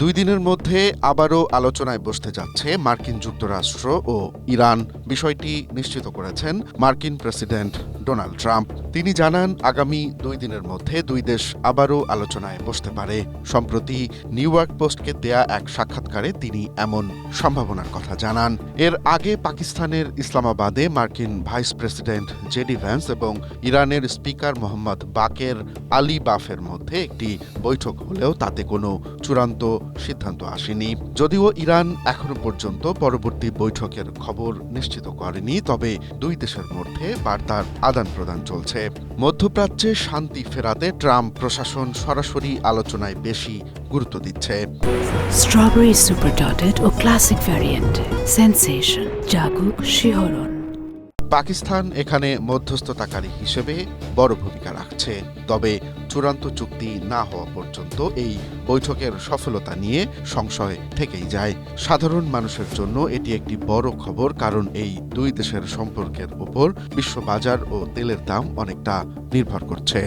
দুই দিনের মধ্যে আবারও আলোচনায় বসতে যাচ্ছে মার্কিন যুক্তরাষ্ট্র ও ইরান। বিষয়টি নিশ্চিত করেছেন মার্কিন প্রেসিডেন্ট ডোনাল্ড ট্রাম্প। তিনি জানান, আগামী 2 দিনের মধ্যে দুই দেশ আবারও আলোচনায় বসতে পারে। সম্প্রতি নিউ ইয়র্ক পোস্টকে দেয়া এক সাক্ষাৎকারে তিনি এমন সম্ভাবনার কথা জানান। এর আগে পাকিস্তানের ইসলামাবাদে মার্কিন ভাইস প্রেসিডেন্ট জেডি ভ্যান্স এবং ইরানের স্পিকার মোহাম্মদ বাকের আলিবাফের মধ্যে একটি বৈঠক হলেও তাতে কোনো চূড়ান্ত সিদ্ধান্ত আসেনি। যদিও ইরান এখনো পর্যন্ত পরবর্তী বৈঠকের খবর নিশ্চিত করেনি, তবে দুই দেশের মধ্যে বার্তার আদান প্রদান চলছে। মধ্যপ্রাচ্যে শান্তি ফেরাতে ট্রাম্প প্রশাসন সরাসরি আলোচনায় বেশি গুরুত্ব দিচ্ছে। স্ট্রবেরি সুপার ডটেড ও ক্লাসিক ভ্যারিয়েন্টে সেন্সেশন জাগুক শিহরণ। পাকিস্তান এখানে মধ্যস্থতাকারী হিসেবে বড় ভূমিকা রাখছে। তবে চূড়ান্ত চুক্তি না হওয়া পর্যন্ত এই বৈঠকের সফলতা নিয়ে সংশয় থেকেই যায়। সাধারণ মানুষের জন্য এটি একটি বড় খবর, কারণ এই দুই দেশের সম্পর্কের উপর বিশ্ববাজার ও তেলের দাম অনেকটা নির্ভর করছে।